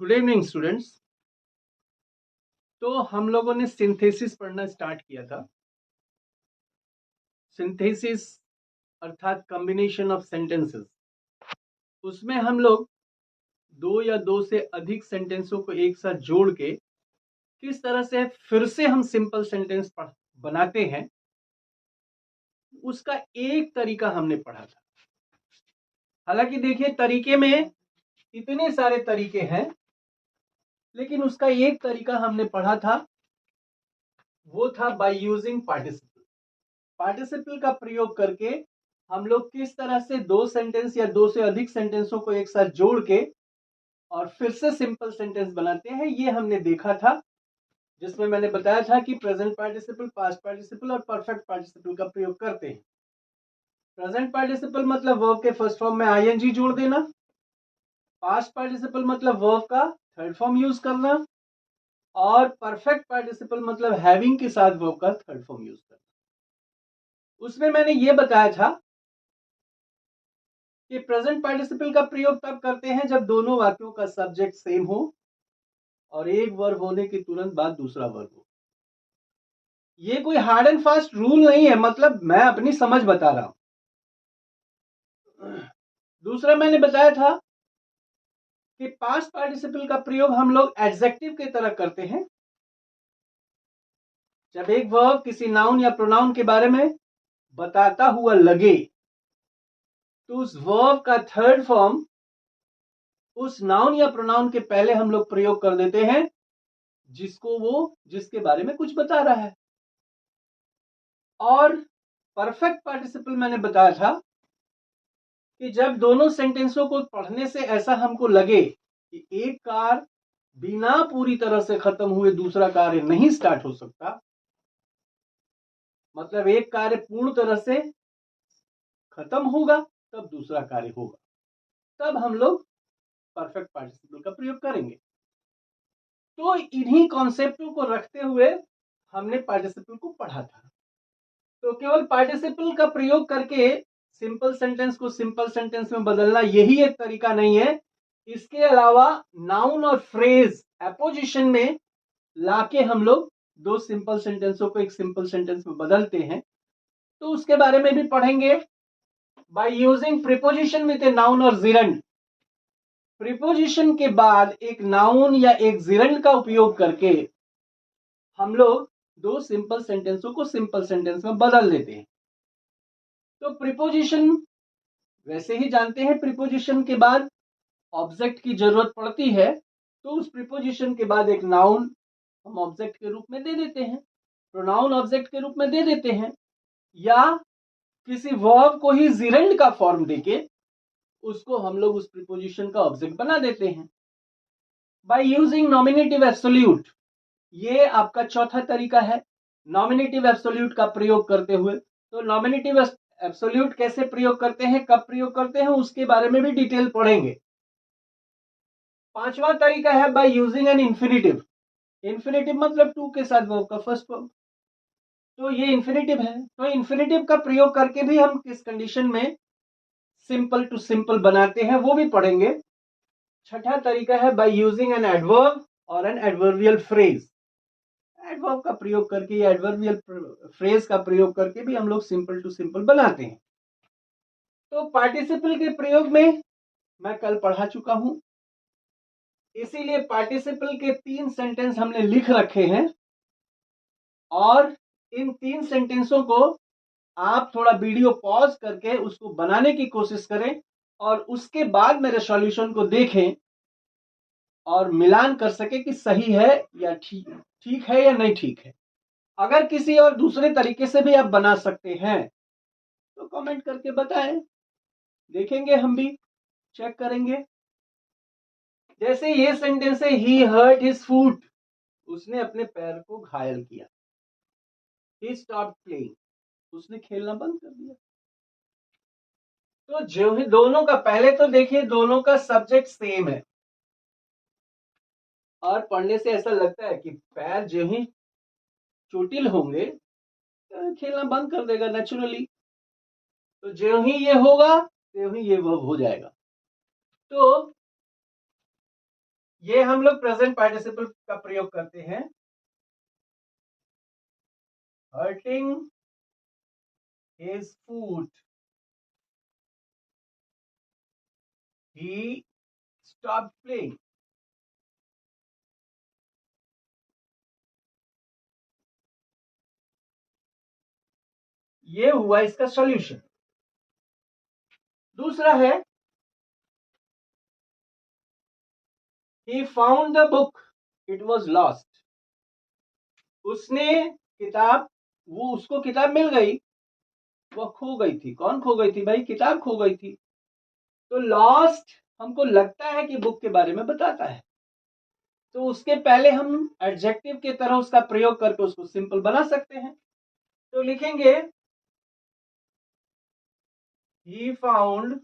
Good evening students. तो हम लोगों ने सिंथेसिस पढ़ना स्टार्ट किया था। सिंथेसिस अर्थात कॉम्बिनेशन ऑफ सेंटेंसेस। उसमें हम लोग दो या दो से अधिक सेंटेंसों को एक साथ जोड़ के किस तरह से फिर से हम सिंपल सेंटेंस बनाते हैं, उसका एक तरीका हमने पढ़ा था। हालांकि देखिए, तरीके में इतने सारे तरीके हैं, लेकिन उसका एक तरीका हमने पढ़ा था, वो था बाय यूजिंग पार्टिसिपल। पार्टिसिपल का प्रयोग करके हम लोग किस तरह से दो सेंटेंस या दो से अधिक सेंटेंसों को एक साथ जोड़ के और फिर से सिंपल सेंटेंस बनाते हैं, ये हमने देखा था। जिसमें मैंने बताया था कि प्रेजेंट पार्टिसिपल, पास्ट पार्टिसिपल और परफेक्ट पार्टिसिपल का प्रयोग करते हैं। प्रेजेंट पार्टिसिपल मतलब वर्ब के फर्स्ट फॉर्म में आईएनजी जोड़ देना। पास्ट पार्टिसिपल मतलब वर्ब का थर्ड फॉर्म यूज करना। और परफेक्ट पार्टिसिपल मतलब हैविंग के साथ वर्ब का थर्ड फॉर्म यूज करना। उसमें मैंने ये बताया था कि प्रेजेंट पार्टिसिपल का प्रयोग तब करते हैं जब दोनों वाक्यों का सब्जेक्ट सेम हो और एक वर्ब होने के तुरंत बाद दूसरा वर्ब हो। ये कोई हार्ड एंड फास्ट रूल नहीं है, मतलब मैं अपनी समझ बता रहा हूं। दूसरा मैंने बताया था कि पास्ट पार्टिसिपल का प्रयोग हम लोग एडजेक्टिव की तरह करते हैं। जब एक वर्ब किसी नाउन या प्रोनाउन के बारे में बताता हुआ लगे तो उस वर्ब का थर्ड फॉर्म उस नाउन या प्रोनाउन के पहले हम लोग प्रयोग कर देते हैं जिसके बारे में कुछ बता रहा है। और परफेक्ट पार्टिसिपल मैंने बताया था कि जब दोनों सेंटेंसों को पढ़ने से ऐसा हमको लगे कि एक कार्य बिना पूरी तरह से खत्म हुए दूसरा कार्य नहीं स्टार्ट हो सकता, मतलब एक कार्य पूर्ण तरह से खत्म होगा तब दूसरा कार्य होगा, तब हम लोग परफेक्ट पार्टिसिपल का प्रयोग करेंगे। तो इन्हीं कॉन्सेप्टों को रखते हुए हमने पार्टिसिपल को पढ़ा था। तो केवल पार्टिसिपल का प्रयोग करके सिंपल सेंटेंस को सिंपल सेंटेंस में बदलना यही एक तरीका नहीं है। इसके अलावा नाउन और फ्रेज एपोजिशन में लाके हम लोग दो सिंपल सेंटेंसों को एक सिंपल सेंटेंस में बदलते हैं, तो उसके बारे में भी पढ़ेंगे। By using preposition with a noun और जिरंड। प्रीपोजिशन के बाद एक नाउन या एक जिरंड का उपयोग करके हम लोग दो सिंपल सेंटेंसों को सिंपल सेंटेंस में बदल देते हैं। तो प्रीपोजिशन वैसे ही जानते हैं, प्रीपोजिशन के बाद ऑब्जेक्ट की जरूरत पड़ती है, तो उस प्रीपोजिशन के बाद एक नाउन हम ऑब्जेक्ट के रूप में दे देते हैं, प्रोनाउन ऑब्जेक्ट के रूप में दे देते हैं, या किसी वर्ब को ही जिरंड का फॉर्म देके उसको हम लोग उस प्रीपोजिशन का ऑब्जेक्ट बना देते हैं। बाय यूजिंग नॉमिनेटिव एब्सोल्यूट, ये आपका चौथा तरीका है नॉमिनेटिव एब्सोल्यूट का प्रयोग करते हुए। तो नॉमिनेटिव एब्सोल्यूट कैसे प्रयोग करते हैं, कब प्रयोग करते हैं, उसके बारे में भी डिटेल पढ़ेंगे। पांचवा तरीका है by using an infinitive. Infinitive मतलब टू के साथ वर्ब का फर्स्ट फॉर्म, तो ये इंफिनिटिव है। तो इंफिनिटिव का प्रयोग करके भी हम किस कंडीशन में सिंपल टू सिंपल बनाते हैं वो भी पढ़ेंगे। छठा तरीका है बाय यूजिंग एन एडवर्ब और एन एडवर्बियल फ्रेज। एडवर्ब का प्रयोग करके या एडवर्बियल फ्रेज का प्रयोग करके भी हम लोग सिंपल टू सिंपल बनाते हैं। तो पार्टिसिपल के प्रयोग में मैं कल पढ़ा चुका हूं, इसीलिए पार्टिसिपल के 3 सेंटेंस हमने लिख रखे हैं और इन 3 सेंटेंसों को आप थोड़ा वीडियो पॉज करके उसको बनाने की कोशिश करें और उसके बाद मेरे सॉल्यूशन को देखें और मिलान कर सके कि सही है या ठीक है या नहीं ठीक है। अगर किसी और दूसरे तरीके से भी आप बना सकते हैं तो कमेंट करके बताएं, देखेंगे, हम भी चेक करेंगे। जैसे ये सेंटेंस है, ही हर्ट हिज फुट, उसने अपने पैर को घायल किया। ही स्टॉप्ड प्लेइंग, उसने खेलना बंद कर दिया। तो जो ही दोनों का, पहले तो देखिए दोनों का सब्जेक्ट सेम है और पढ़ने से ऐसा लगता है कि पैर जो ही चोटिल होंगे खेलना बंद कर देगा नेचुरली, तो जो ही ये होगा त्यों ही ये वर्ब हो जाएगा। तो ये हम लोग प्रेजेंट पार्टिसिपल का प्रयोग करते हैं। हर्टिंग हिज फूट, ही स्टॉप प्लेइंग। ये हुआ इसका सॉल्यूशन। दूसरा है he found the book, it was lost। उसने किताब, वो उसको किताब मिल गई, वो खो गई थी। कौन खो गई थी भाई? किताब खो गई थी। तो लॉस्ट हमको लगता है कि बुक के बारे में बताता है, तो उसके पहले हम एडजेक्टिव के तरह उसका प्रयोग करके उसको सिंपल बना सकते हैं। तो लिखेंगे he found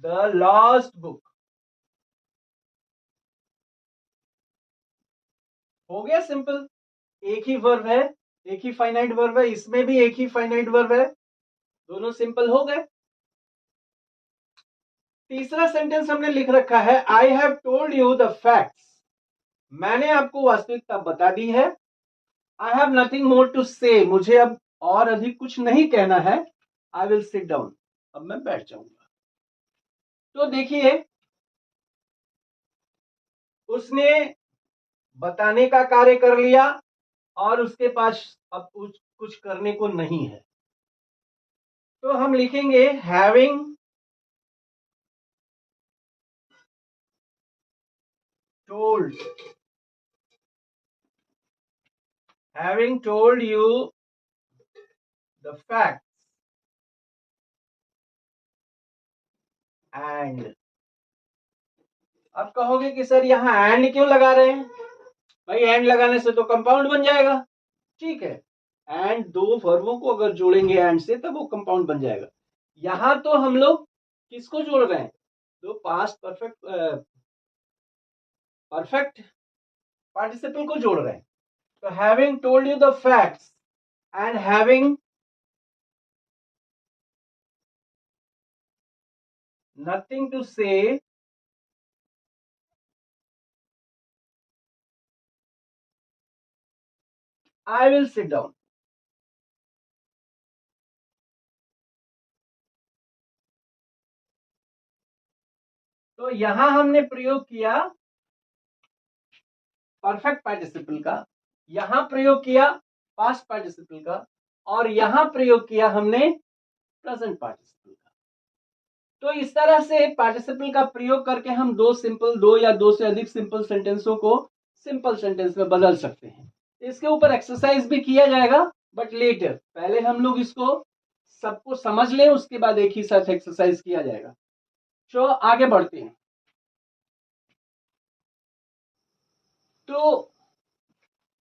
the lost book। हो गया सिंपल। एक ही वर्ब है, एक ही फाइनाइट वर्ब है, इसमें भी एक ही फाइनाइट वर्ब है, दोनों सिंपल हो गए। तीसरा सेंटेंस हमने लिख रखा है I have told you the facts. मैंने आपको वास्तविकता बता दी है। I have nothing more to say, मुझे अब और अधिक कुछ नहीं कहना है। आई विल सिट डाउन, अब मैं बैठ जाऊंगा। तो देखिए, उसने बताने का कार्य कर लिया और उसके पास अब कुछ करने को नहीं है। तो हम लिखेंगे having told, having told you the facts and। अब कहोगे कि सर यहां एंड क्यों लगा रहे हैं? भाई एंड लगाने से तो कंपाउंड बन जाएगा। ठीक है, एंड दो वर्बों को अगर जोड़ेंगे एंड से तब वो कंपाउंड बन जाएगा। यहां तो हम लोग किसको जोड़ रहे हैं? दो पास्ट परफेक्ट पार्टिसिपल को जोड़ रहे हैं। तो having told you the facts and having nothing to say, I will sit down. तो यहां हमने प्रयोग किया परफेक्ट पार्टिसिपल का, यहां प्रयोग किया पास्ट पार्टिसिपल का, और यहां प्रयोग किया हमने प्रेजेंट पार्टिसिपल का। तो इस तरह से पार्टिसिपल का प्रयोग करके हम दो या दो से अधिक सिंपल सेंटेंसों को सिंपल सेंटेंस में बदल सकते हैं। इसके ऊपर एक्सरसाइज भी किया जाएगा, बट लेटर। पहले हम लोग इसको सबको समझ लें, उसके बाद एक ही साथ एक्सरसाइज किया जाएगा। तो आगे बढ़ते हैं। तो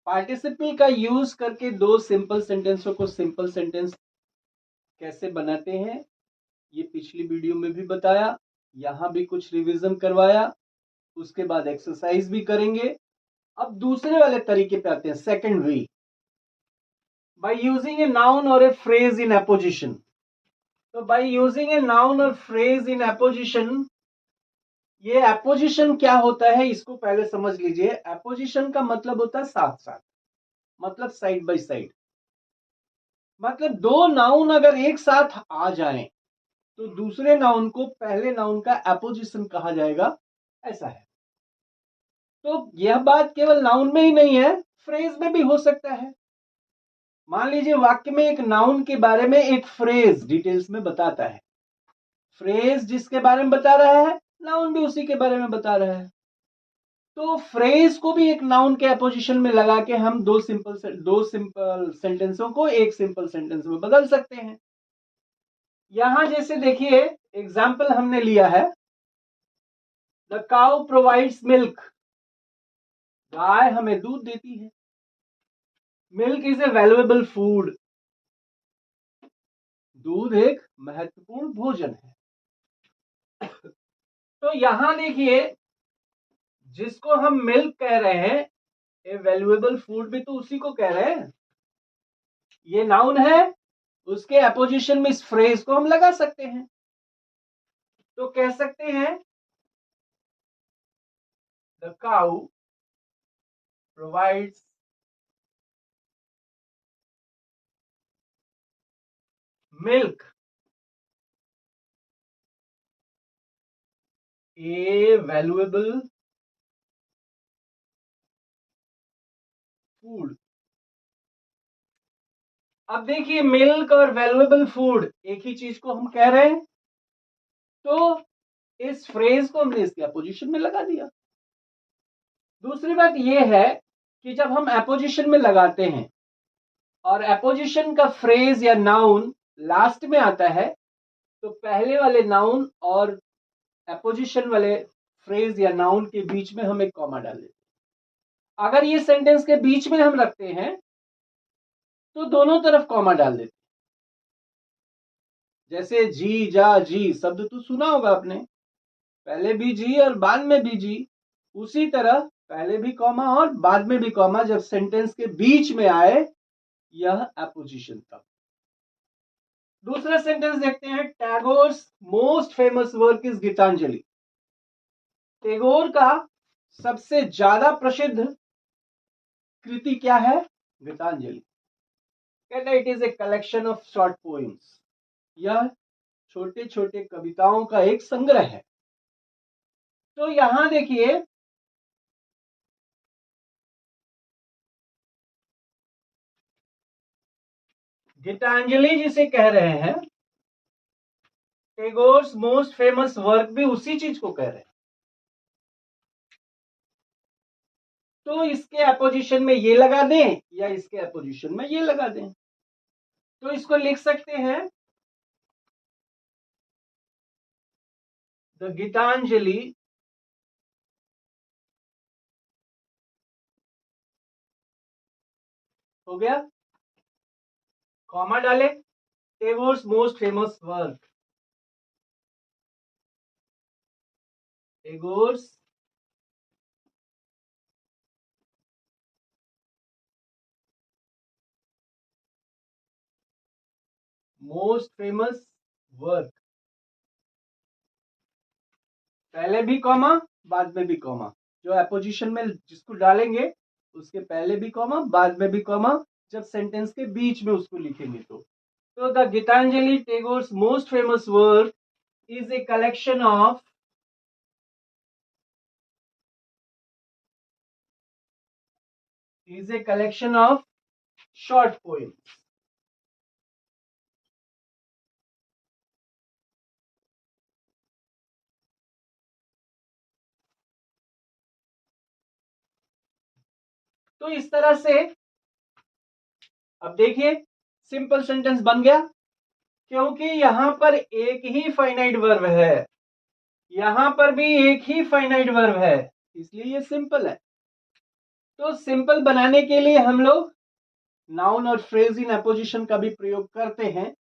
पार्टिसिपल का यूज करके दो सिंपल सेंटेंसों को सिंपल सेंटेंस कैसे बनाते हैं, ये पिछली वीडियो में भी बताया, यहां भी कुछ रिवीजन करवाया, उसके बाद एक्सरसाइज भी करेंगे। अब दूसरे वाले तरीके पे आते हैं, second way, by using a noun और ए फ्रेज इन एपोजिशन। तो बाय यूजिंग ए नाउन और फ्रेज इन एपोजिशन, ये एपोजिशन क्या होता है इसको पहले समझ लीजिए। एपोजिशन का मतलब होता है साथ साथ, मतलब साइड बाय साइड। मतलब दो नाउन अगर एक साथ आ जाएं तो दूसरे नाउन को पहले नाउन का एपोजिशन कहा जाएगा, ऐसा है। तो यह बात केवल नाउन में ही नहीं है, फ्रेज में भी हो सकता है। मान लीजिए वाक्य में एक नाउन के बारे में एक फ्रेज डिटेल्स में बताता है, फ्रेज जिसके बारे में बता रहा है नाउन भी उसी के बारे में बता रहा है। तो फ्रेज को भी एक नाउन के अपोजिशन में लगा के हम दो सिंपल सेंटेंसों को एक सिंपल सेंटेंस में बदल सकते हैं। यहां जैसे देखिए एग्जाम्पल हमने लिया है, द काउ प्रोवाइड्स मिल्क, गाय हमें दूध देती है। Milk is a valuable food, दूध एक महत्वपूर्ण भोजन है। तो यहां देखिए जिसको हम मिल्क कह रहे हैं, ए वैल्यूएबल फूड भी तो उसी को कह रहे हैं। ये नाउन है, उसके अपोजिशन में इस फ्रेज को हम लगा सकते हैं। तो कह सकते हैं the cow provides milk, a valuable food। अब देखिए मिल्क और वैल्यूएबल फूड एक ही चीज को हम कह रहे हैं, तो इस फ्रेज को हमने इसके अपोजिशन में लगा दिया। दूसरी बात यह है कि जब हम अपोजिशन में लगाते हैं और अपोजिशन का फ्रेज या नाउन लास्ट में आता है, तो पहले वाले नाउन और अपोजिशन वाले फ्रेज या नाउन के बीच में हम एक कॉमा डाल देते हैं। अगर ये सेंटेंस के बीच में हम रखते हैं तो दोनों तरफ कॉमा डाल देते हैं। जैसे जी, जा, जी शब्द तो सुना होगा आपने, पहले भी जी और बाद में भी जी। उसी तरह पहले भी कॉमा और बाद में भी कॉमा जब सेंटेंस के बीच में आए, यह अपोजिशन था। दूसरा सेंटेंस देखते हैं। Tagore's most famous work is Gitanjali. Tagore का सबसे ज्यादा प्रसिद्ध कृति क्या है? गीतांजलि। कहता है it is a collection of short poems. यह छोटे छोटे कविताओं का एक संग्रह है। तो यहां देखिए गीतांजलि जिसे कह रहे हैं, टैगोर्स मोस्ट फेमस वर्क भी उसी चीज को कह रहे हैं। तो इसके अपोजिशन में ये लगा दें या इसके अपोजिशन में ये लगा दें, तो इसको लिख सकते हैं द गीतांजलि हो गया, कॉमा डाले, Tagore's most famous work, Tagore's most famous work, पहले भी कॉमा बाद में भी कॉमा, जो अपोजिशन में जिसको डालेंगे उसके पहले भी कॉमा बाद में भी कॉमा, जब सेंटेंस के बीच में उसको लिखेंगे तो the Gitanjali Tagore's most famous work is a collection of short poems. तो इस तरह से अब देखिए सिंपल सेंटेंस बन गया, क्योंकि यहां पर एक ही फाइनाइट वर्ब है, यहां पर भी एक ही फाइनाइट वर्ब है, इसलिए ये सिंपल है। तो सिंपल बनाने के लिए हम लोग नाउन और फ्रेज इन अपोजिशन का भी प्रयोग करते हैं,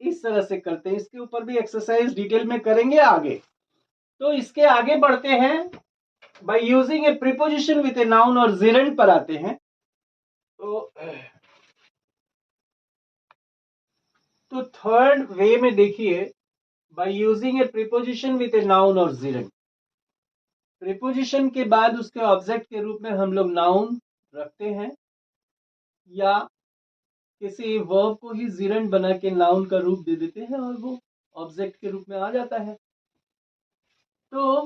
इस तरह से करते हैं। इसके ऊपर भी एक्सरसाइज डिटेल में करेंगे आगे। तो इसके आगे बढ़ते हैं, by using A preposition with a noun और जिरेंड पर आते हैं। तो थर्ड वे में देखिए, by using A preposition with a noun और जिरेंड। प्रीपोजिशन के बाद उसके ऑब्जेक्ट के रूप में हम लोग नाउन रखते हैं या किसी वर्ब को ही जिरेंड बना के नाउन का रूप दे देते हैं और वो ऑब्जेक्ट के रूप में आ जाता है। तो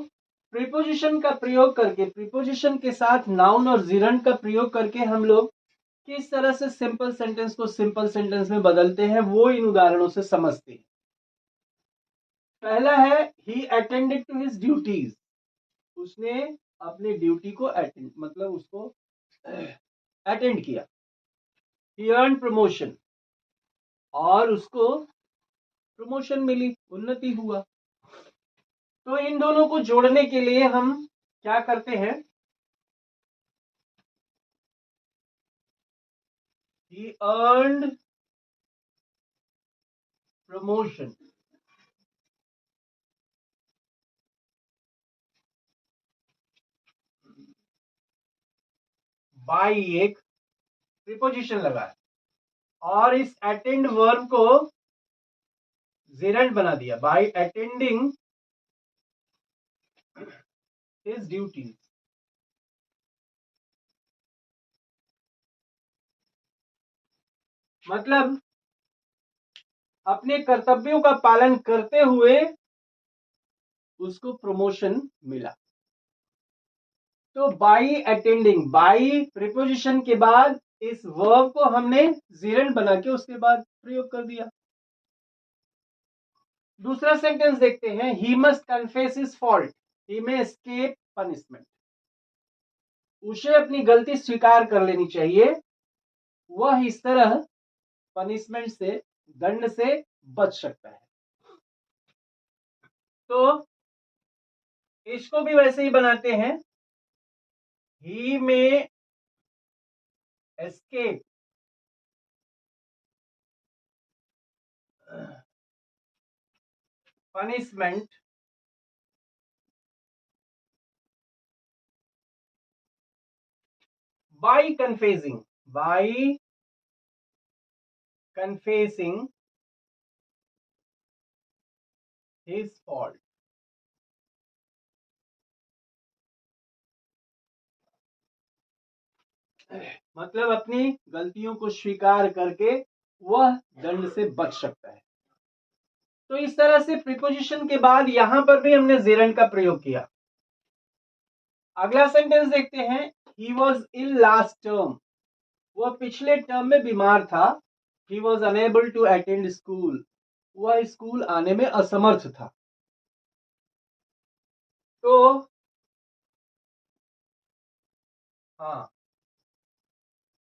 प्रीपोजिशन का प्रयोग करके, प्रीपोजिशन के साथ नाउन और जिरेंड का प्रयोग करके हम लोग किस तरह से सिंपल सेंटेंस को सिंपल सेंटेंस में बदलते हैं, वो इन उदाहरणों से समझते हैं। पहला है he attended to his duties. उसने अपनी ड्यूटी को अटेंड, मतलब उसको अटेंड किया। ही अर्न प्रमोशन, और उसको प्रमोशन मिली, उन्नति हुआ। तो इन दोनों को जोड़ने के लिए हम क्या करते हैं, he earned promotion by एक प्रीपोजिशन लगा है और इस अटेंड वर्ब को जेरेंट बना दिया, by attending his duties। मतलब अपने कर्तव्यों का पालन करते हुए उसको प्रमोशन मिला। तो बाई अटेंडिंग, बाई प्रीपोजिशन के बाद इस वर्ब को हमने जीरेंड बना के उसके बाद प्रयोग कर दिया। दूसरा सेंटेंस देखते हैं, he must confess his fault, he may escape punishment. उसे अपनी गलती स्वीकार कर लेनी चाहिए, वह इस तरह पनिशमेंट से, दंड से बच सकता है। तो इसको भी वैसे ही बनाते हैं, ही मे escape punishment by confessing his fault। मतलब अपनी गलतियों को स्वीकार करके वह दंड से बच सकता है। तो इस तरह से प्रीपोजिशन के बाद यहां पर भी हमने जेरंड का प्रयोग किया। अगला सेंटेंस देखते हैं, he was ill last term, वह पिछले टर्म में बीमार था। He was unable to attend school, वह स्कूल आने में असमर्थ था। तो हाँ,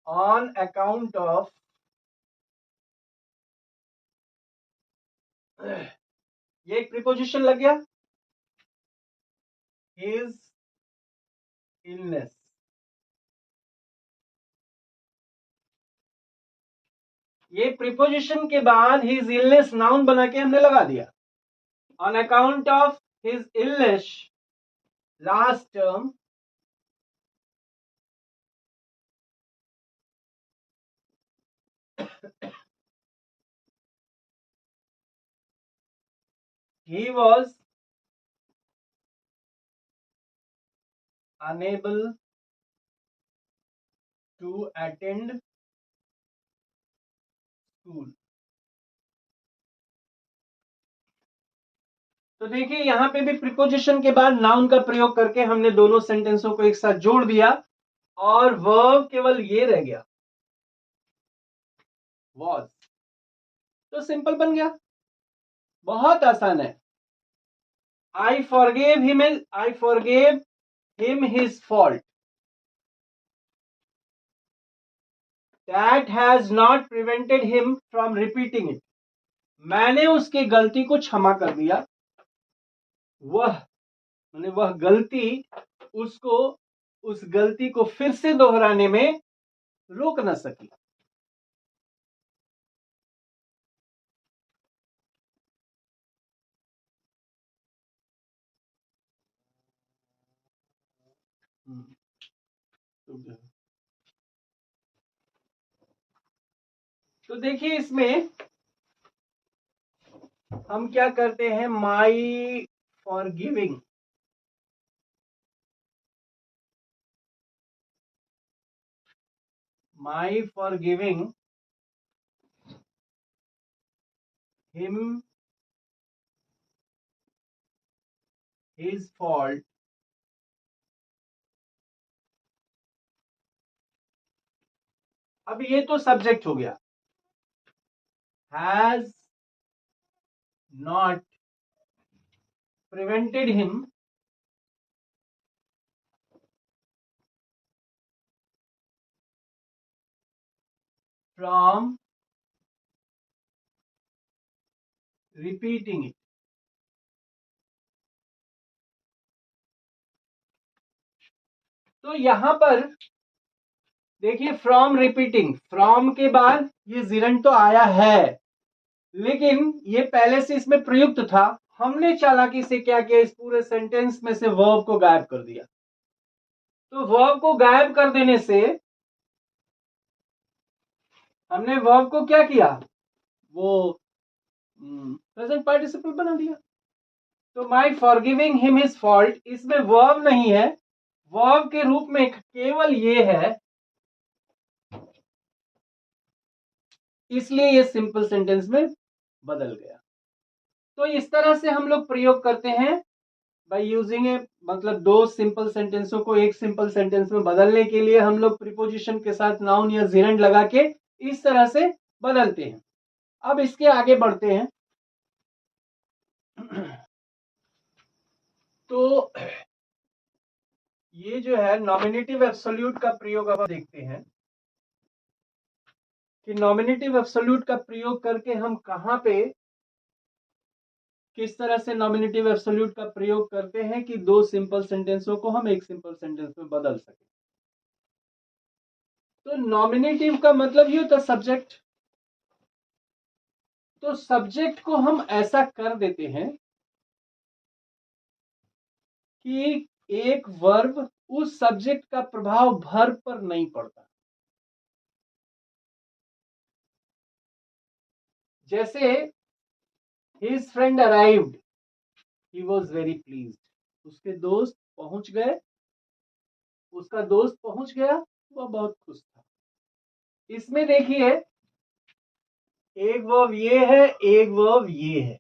ऑन अकाउंट ऑफ, ये एक प्रीपोजिशन लग गया, हिज इलनेस। ये प्रीपोजिशन के बाद हिज इलनेस नाउन बना के हमने लगा दिया। On account of his illness last term, he was unable to attend school। तो देखिए यहां पे भी प्रीपोजिशन के बाद नाउन का प्रयोग करके हमने दोनों सेंटेंसों को एक साथ जोड़ दिया और वर्ब केवल ये रह गया, was। तो सिंपल बन गया, बहुत आसान है। I forgave him his fault, that has not prevented him from repeating it। मैंने उसकी गलती को क्षमा कर दिया, वह गलती उसको उस गलती को फिर से दोहराने में रोक न सकी। तो देखिए इसमें हम क्या करते हैं, माई forgiving, my forgiving him his fault अब ये तो सब्जेक्ट हो गया, has not prevented him from repeating it। तो यहां पर देखिए फ्रॉम रिपीटिंग, फ्रॉम के बाद ये जिरंड तो आया है, लेकिन ये पहले से इसमें प्रयुक्त था। हमने चालाकी से क्या किया, इस पूरे सेंटेंस में से वर्ब को गायब कर दिया। तो वर्ब को गायब कर देने से हमने वर्ब को क्या किया, वो प्रेजेंट पार्टिसिपल बना दिया। तो माई फॉरगिविंग हिम हिज फॉल्ट, इसमें वर्ब नहीं है, वर्ब के रूप में केवल ये है इसलिए ये सिंपल सेंटेंस में बदल गया। तो इस तरह से हम लोग प्रयोग करते हैं बाय यूजिंग ए, मतलब दो सिंपल सेंटेंसों को एक सिंपल सेंटेंस में बदलने के लिए हम लोग प्रीपोजिशन के साथ नाउन या जेरेंड लगा के इस तरह से बदलते हैं। अब इसके आगे बढ़ते हैं। तो ये जो है नॉमिनेटिव एब्सोल्यूट का प्रयोग अब देखते हैं कि नॉमिनेटिव एब्सोल्यूट का प्रयोग करके हम कहां पे किस तरह से नॉमिनेटिव एब्सोल्यूट का प्रयोग करते हैं कि दो सिंपल सेंटेंसों को हम एक सिंपल सेंटेंस में बदल सके। तो नॉमिनेटिव का मतलब ये होता है सब्जेक्ट। तो सब्जेक्ट को हम ऐसा कर देते हैं कि एक वर्ब उस सब्जेक्ट का प्रभाव वर्ब पर नहीं पड़ता। जैसे his friend arrived, he was very pleased, उसके दोस्त पहुंच गए, उसका दोस्त पहुंच गया, वह बहुत खुश था। इसमें देखिए एक वर्ब ये है, एक वर्ब ये है।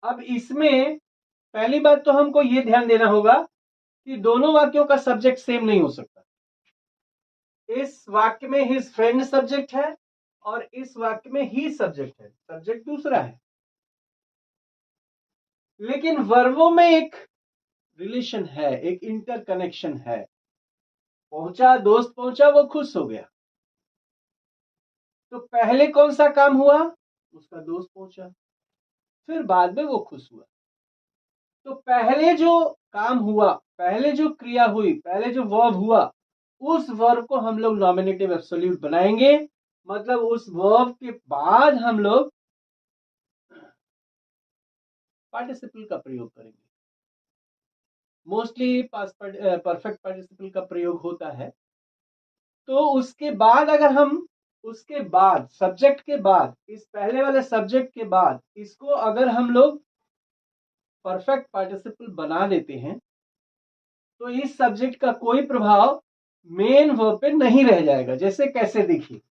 अब इसमें पहली बात तो हमको ये ध्यान देना होगा कि दोनों वाक्यों का सब्जेक्ट सेम नहीं हो सकता। इस वाक्य में हिज फ्रेंड सब्जेक्ट है और इस वाक्य में ही सब्जेक्ट है, सब्जेक्ट दूसरा है। लेकिन वर्बों में एक रिलेशन है, एक इंटरकनेक्शन है। पहुंचा, दोस्त पहुंचा, वो खुश हो गया। तो पहले कौन सा काम हुआ? उसका दोस्त पहुंचा, फिर बाद में वो खुश हुआ। तो पहले जो काम हुआ, पहले जो क्रिया हुई, पहले जो वर्ब हुआ, उस वर्ब को हम लोग नॉमिनेटिव एब्सोल्यूट बनाएंगे। मतलब उस वर्ब के बाद हम लोग पार्टिसिपल का प्रयोग करेंगे। मोस्टली परफेक्ट पार्टिसिपल का प्रयोग होता है। तो उसके बाद अगर हम उसके बाद सब्जेक्ट के बाद, इस पहले वाले सब्जेक्ट के बाद इसको अगर हम लोग परफेक्ट पार्टिसिपल बना देते हैं तो इस सब्जेक्ट का कोई प्रभाव मेन वर्ब पे नहीं रह जाएगा। जैसे कैसे, देखिए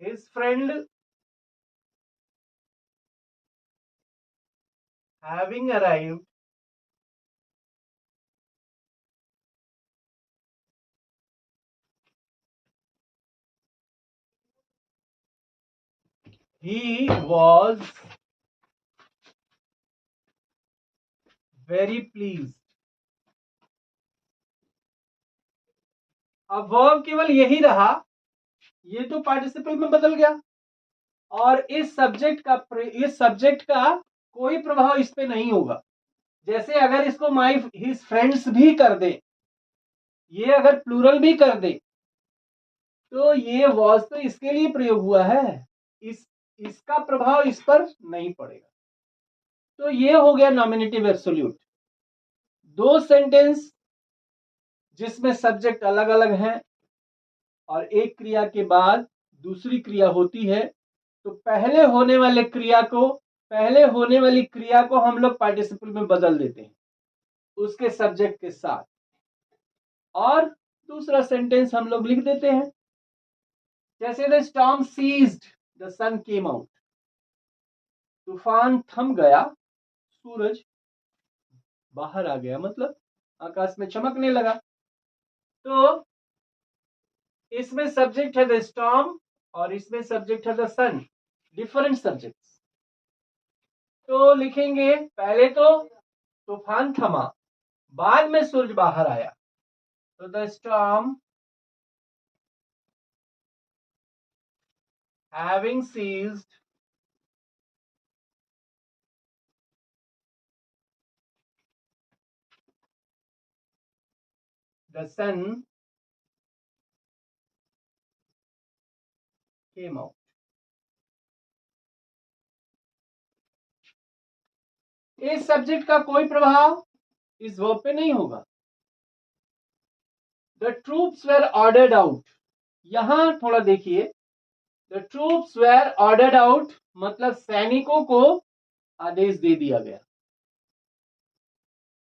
his friend having arrived, he was very pleased। अब वर्ब केवल यही रहा, ये तो पार्टिसिपल में बदल गया और इस सब्जेक्ट का कोई प्रभाव इस पे नहीं होगा। जैसे अगर इसको माई हिज फ्रेंड्स भी कर दे, ये अगर प्लूरल भी कर दे, तो ये वॉज तो इसके लिए प्रयोग हुआ है, इसका प्रभाव इस पर नहीं पड़ेगा। तो ये हो गया नॉमिनेटिव एब्सोल्यूट। दो सेंटेंस जिसमें सब्जेक्ट अलग अलग हैं और एक क्रिया के बाद दूसरी क्रिया होती है, तो पहले होने वाली क्रिया को हम लोग पार्टिसिपल में बदल देते हैं उसके सब्जेक्ट के साथ, और दूसरा सेंटेंस हम लोग लिख देते हैं। जैसे the storm ceased, the sun came out, तूफान थम गया, सूरज बाहर आ गया, मतलब आकाश में चमकने लगा। तो इसमें सब्जेक्ट है द स्टॉर्म और इसमें सब्जेक्ट है द सन, डिफरेंट सब्जेक्ट्स। तो लिखेंगे पहले तो तूफान थमा, बाद में सूरज बाहर आया, तो the storm having ceased, the sun came out। इस सब्जेक्ट का कोई प्रभाव इस वर्ब पे नहीं होगा। The troops were ordered out, यहां थोड़ा देखिए, the troops were ordered out मतलब सैनिकों को आदेश दे दिया गया।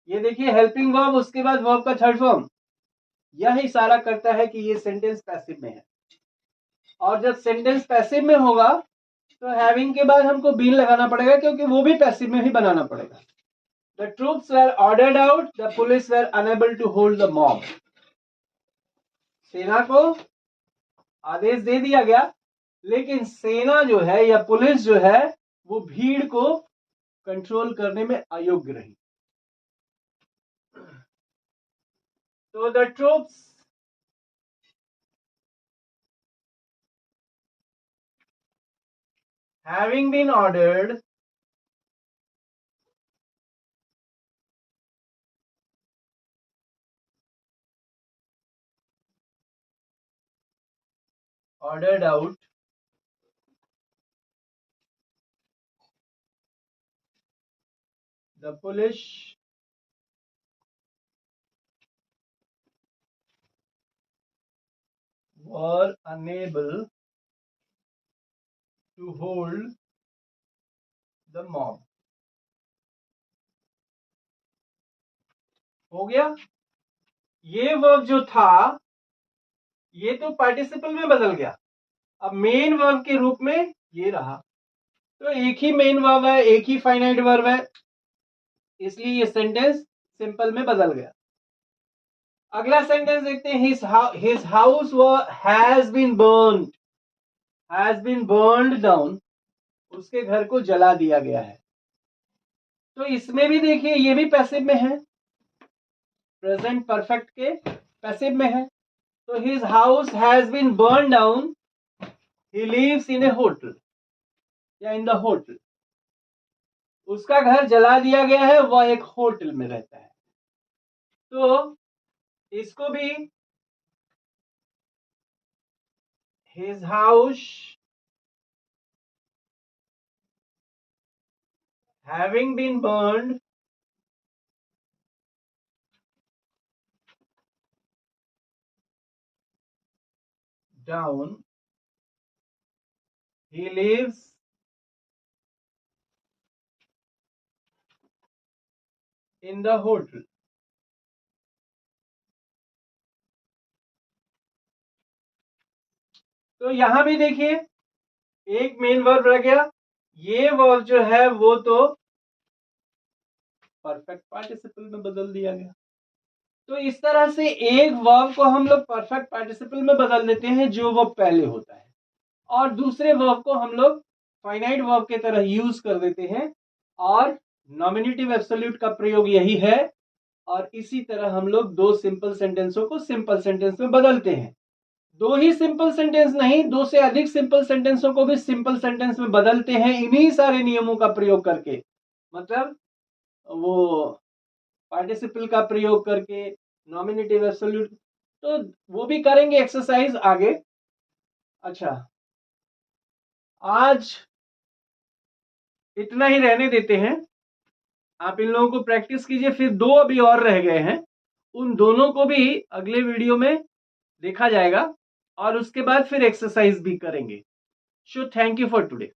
ये देखिए हेल्पिंग वर्ब, उसके बाद वर्ब का थर्ड फॉर्म। यह इशारा करता है कि ये सेंटेंस पैसिव में है। और जब सेंटेंस पैसिव में होगा तो हैविंग के बाद हमको बीन लगाना पड़ेगा, क्योंकि वो भी पैसिव में ही बनाना पड़ेगा। The troops were ordered out, the police were unable to hold the mob. सेना को आदेश दे दिया गया, लेकिन सेना जो है या पुलिस जो है वो भीड़ को कंट्रोल करने में अयोग्य रही। तो the troops having been ordered out, the police were unable to hold the mob। हो गया। ये वर्ब जो था ये तो पार्टिसिपल में बदल गया, अब मेन वर्ब के रूप में ये रहा। तो एक ही मेन वर्ब है, एक ही फाइनाइट वर्ब है, इसलिए ये सेंटेंस सिंपल में बदल गया। अगला सेंटेंस देखते हैं, his house has been burned down, उसके घर को जला दिया गया है। तो इसमें भी देखिए ये भी पैसिव में है, प्रेजेंट परफेक्ट के पैसिव में है। तो his house has been burned down, he lives in a hotel या in the hotel, उसका घर जला दिया गया है, वह एक होटल में रहता है। तो इसको भी his house having been burned down, he lives in the hotel। तो यहां भी देखिए एक मेन वर्ब रह गया, ये वर्ब जो है वो तो परफेक्ट पार्टिसिपल में बदल दिया गया। तो इस तरह से एक वर्ब को हम लोग परफेक्ट पार्टिसिपल में बदल देते हैं जो वर्ब पहले होता है, और दूसरे वर्ब को हम लोग फाइनाइट वर्ब के तरह यूज कर देते हैं, और नॉमिनेटिव एब्सोल्यूट का प्रयोग यही है। और इसी तरह हम लोग दो सिंपल सेंटेंसों को सिंपल सेंटेंस में बदलते हैं। दो ही सिंपल सेंटेंस नहीं, दो से अधिक सिंपल सेंटेंसों को भी सिंपल सेंटेंस में बदलते हैं इन्हीं सारे नियमों का प्रयोग करके, मतलब वो पार्टिसिपल का प्रयोग करके, नॉमिनेटिव एब्सोल्यूट, तो वो भी करेंगे एक्सरसाइज आगे। अच्छा, आज इतना ही रहने देते हैं, आप इन लोगों को प्रैक्टिस कीजिए। फिर दो अभी और रह गए हैं, उन दोनों को भी अगले वीडियो में देखा जाएगा, और उसके बाद फिर एक्सरसाइज भी करेंगे। So thank you for today.